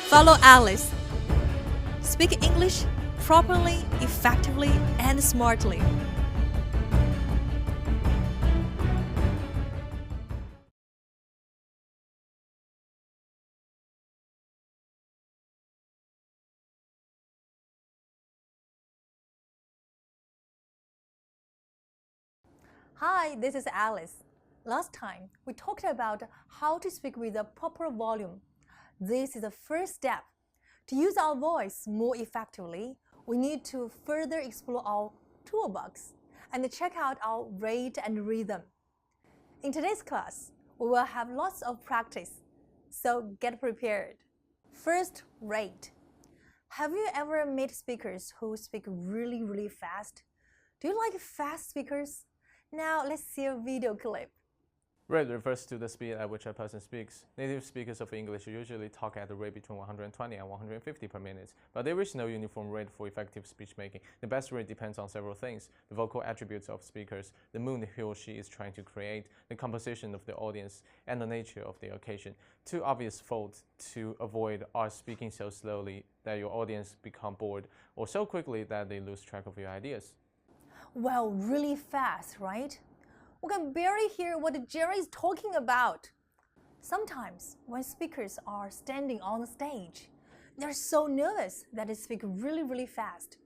Follow Alice. Speak English properly, effectively, and smartly. Hi, this is Alice. Last time, we talked about how to speak with a proper volume. This is the first step. To use our voice more effectively, we need to further explore our toolbox and check out our rate and rhythm. In today's class, we will have lots of practice, so get prepared. First, rate. Have you ever met speakers who speak really fast? Do you like fast speakers? Now let's see a video clip. Rate refers to the speed at which a person speaks. Native speakers of English usually talk at a rate between 120 and 150 per minute, but there is no uniform rate for effective speech making. The best rate depends on several things: the vocal attributes of speakers, the mood he or she is trying to create, the composition of the audience, and the nature of the occasion. Two obvious faults to avoid are speaking so slowly that your audience become bored, or so quickly that they lose track of your ideas. Well, really fast, right? We can barely hear what Jerry is talking about. Sometimes, when speakers are standing on the stage, they're so nervous that they speak really fast.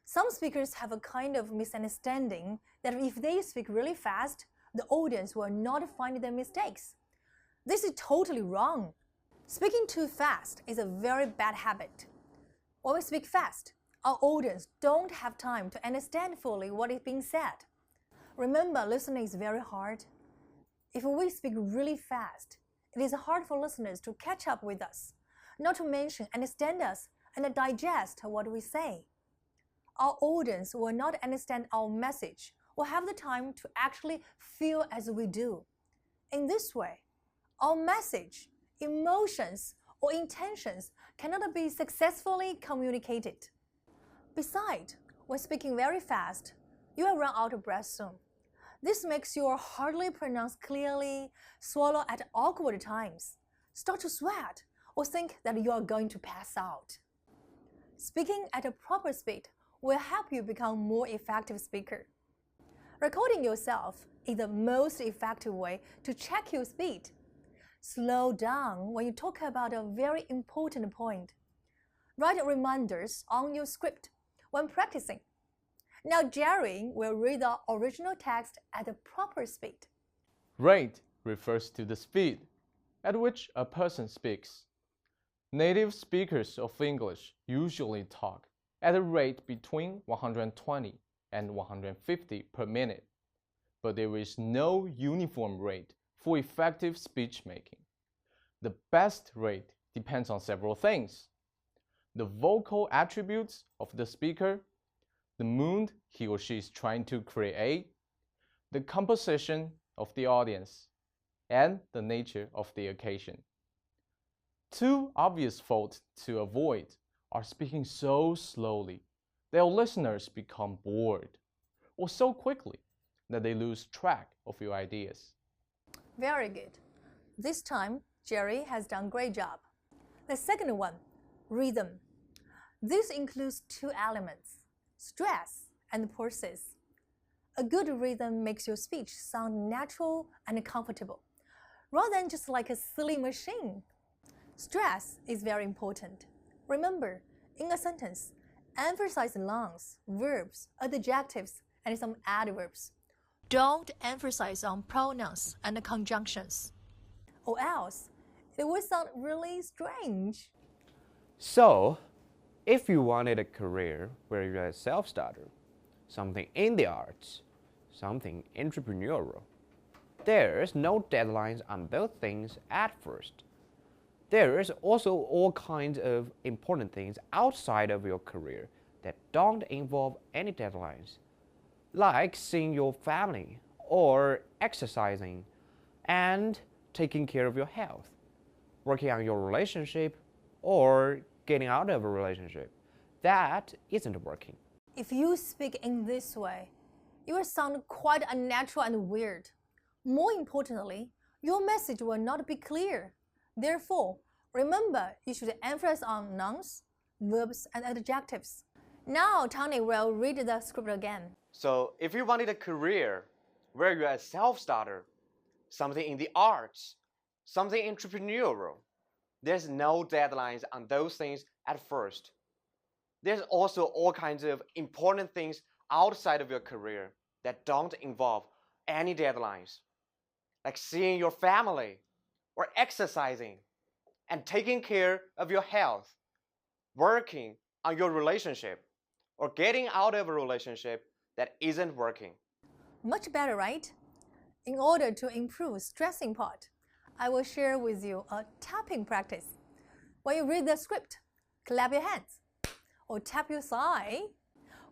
Some speakers have a kind of misunderstanding that if they speak really fast, the audience will not find their mistakes. This is totally wrong. Speaking too fast is a very bad habit. When we speak fast, our audience don't have time to understand fully what is being said. Remember, listening is very hard. If we speak really fast, it is hard for listeners to catch up with us, not to mention understand us and digest what we say. Our audience will not understand our message or have the time to actually feel as we do. In this way, our message, emotions, or intentions cannot be successfully communicated. Besides, when speaking very fast, you will run out of breath soon. This makes you hardly pronounce clearly, swallow at awkward times, start to sweat, or think that you are going to pass out. Speaking at a proper speed will help you become a more effective speaker. Recording yourself is the most effective way to check your speed. Slow down when you talk about a very important point. Write reminders on your script when practicing. Now Jerry will read the original text at the proper speed. Rate refers to the speed at which a person speaks. Native speakers of English usually talk at a rate between 120 and 150 per minute, but there is no uniform rate for effective speech making. The best rate depends on several things: the vocal attributes of the speaker, the mood he or she is trying to create, the composition of the audience, and the nature of the occasion. Two obvious faults to avoid are speaking so slowly that your listeners become bored, or so quickly that they lose track of your ideas. Very good. This time, Jerry has done a great job. The second one, rhythm. This includes two elements: stress and pauses. A good rhythm makes your speech sound natural and comfortable, rather than just like a silly machine. Stress is very important. Remember, in a sentence, emphasize nouns, verbs, adjectives, and some adverbs. Don't emphasize on pronouns and conjunctions, or else it will sound really strange. So, if you wanted a career where you're a self-starter, something in the arts, something entrepreneurial, there's no deadlines on those things at first. There's also all kinds of important things outside of your career that don't involve any deadlines, like seeing your family or exercising and taking care of your health, working on your relationship or getting out of a relationship that isn't working. If you speak in this way, you will sound quite unnatural and weird. More importantly, your message will not be clear. Therefore, Remember, you should emphasize on nouns, verbs, and adjectives. Now, Tony will read the script again. So, if you wanted a career where you're a self-starter, something in the arts, something entrepreneurial, there's no deadlines on those things at first. There's also all kinds of important things outside of your career that don't involve any deadlines, like seeing your family, or exercising, and taking care of your health, working on your relationship, or getting out of a relationship that isn't working. Much better, right? In order to improve stressing part, I will share with you a tapping practice. When you read the script, clap your hands or tap your thigh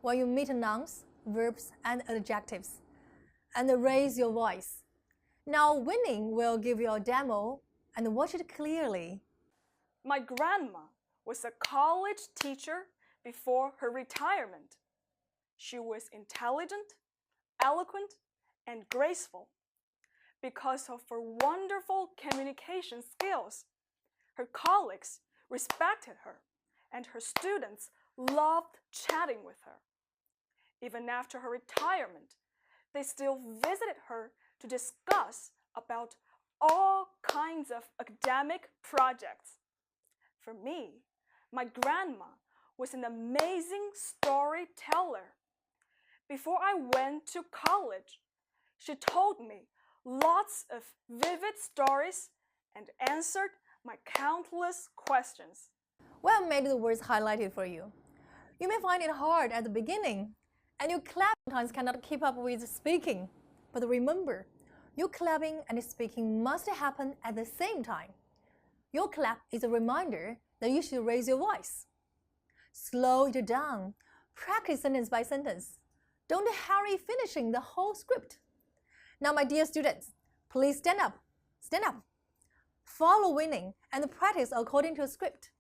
when you meet nouns, verbs, and adjectives, and raise your voice. Now, Winning will give you a demo and watch it clearly. My grandma was a college teacher before her retirement. She was intelligent, eloquent, and graceful. Because of her wonderful communication skills, her colleagues respected her, and her students loved chatting with her. Even after her retirement, they still visited her to discuss about all kinds of academic projects. For me, my grandma was an amazing storyteller. Before I went to college, she told me lots of vivid stories and answered my countless questions. We have made the words highlighted for you. You may find it hard at the beginning, and your clap sometimes cannot keep up with speaking. But remember, your clapping and speaking must happen at the same time. Your clap is a reminder that you should raise your voice. Slow it down. Practice sentence by sentence. Don't hurry finishing the whole script. Now, my dear students, please stand up. Stand up. Follow Winning and practice according to the script.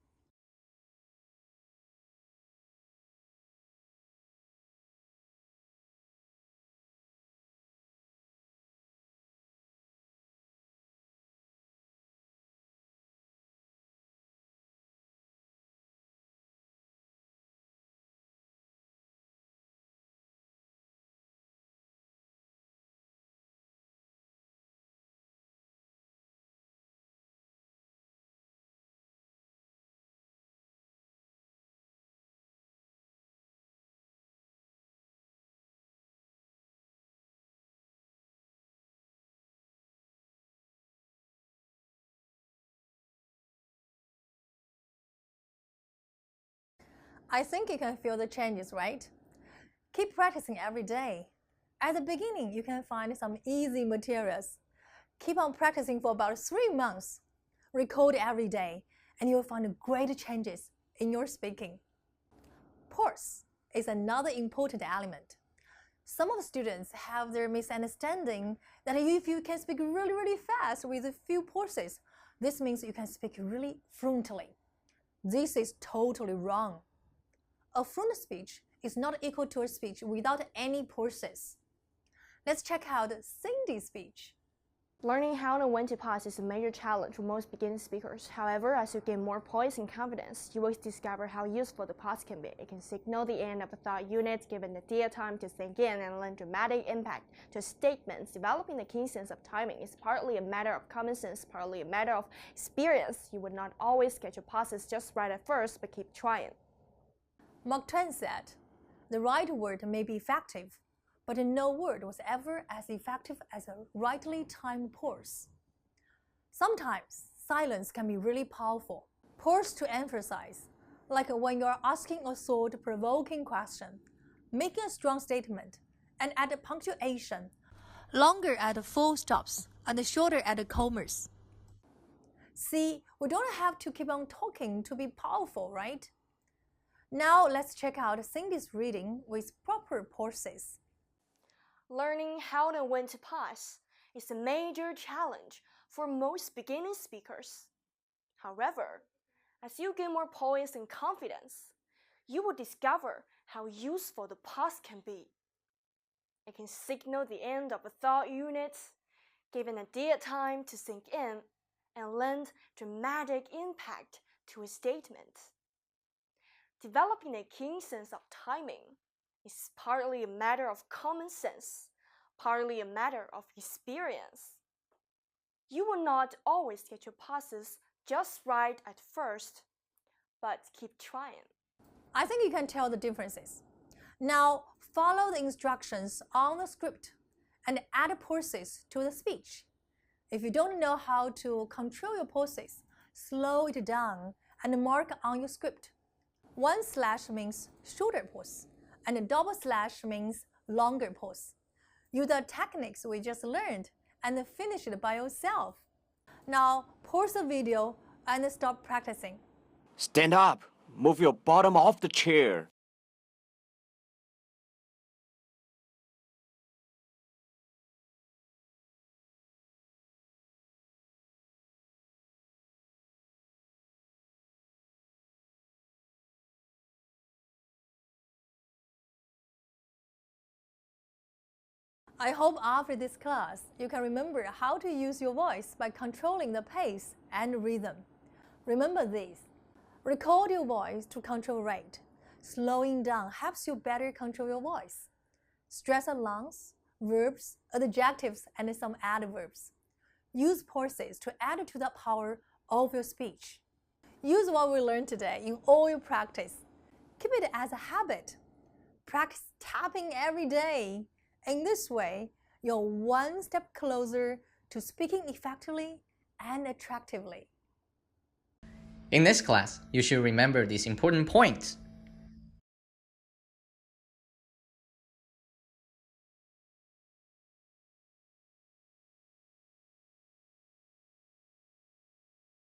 I think you can feel the changes, right? Keep practicing every day. At the beginning, you can find some easy materials. Keep on practicing for about 3 months. Record every day, and you'll find great changes in your speaking. Pause is another important element. Some of the students have their misunderstanding that if you can speak really fast with a few pauses, this means you can speak really fluently. This is totally wrong. A fluent speech is not equal to a speech without any pauses. Let's check out Cindy's speech. Learning how and when to pause is a major challenge for most beginning speakers. However, as you gain more poise and confidence, you will discover how useful the pause can be. It can signal the end of a thought unit, give an idea time to sink in, and lend dramatic impact to statements. Developing the keen sense of timing is partly a matter of common sense, partly a matter of experience. You would not always get your pauses just right at first, but keep trying. Mark Twain said, "The right word may be effective, but no word was ever as effective as a rightly timed pause." Sometimes silence can be really powerful. Pause to emphasize, like when you're asking a thought-provoking question, making a strong statement, and add punctuation, longer at the full stops and shorter at the commas. See, we don't have to keep on talking to be powerful, right? Now let's check out Cindy's reading with proper pauses. Learning how and when to pause is a major challenge for most beginning speakers. However, as you gain more poise and confidence, you will discover how useful the pause can be. It can signal the end of a thought unit, give an idea time to sink in, and lend dramatic impact to a statement. Developing a keen sense of timing is partly a matter of common sense, partly a matter of experience. You will not always get your pauses just right at first, but keep trying. I think you can tell the differences. Now, follow the instructions on the script and add pauses to the speech. If you don't know how to control your pauses, slow it down and mark on your script. 1/ means shorter pause, and a double slash means longer pause. Use the techniques we just learned and finish it by yourself. Now, pause the video and stop practicing. Stand up. Move your bottom off the chair. I hope after this class, you can remember how to use your voice by controlling the pace and rhythm. Remember this. Record your voice to control rate. Slowing down helps you better control your voice. Stress on lungs, verbs, adjectives, and some adverbs. Use pauses to add to the power of your speech. Use what we learned today in all your practice. Keep it as a habit. Practice tapping every day. In this way, you're one step closer to speaking effectively and attractively. In this class, you should remember these important points.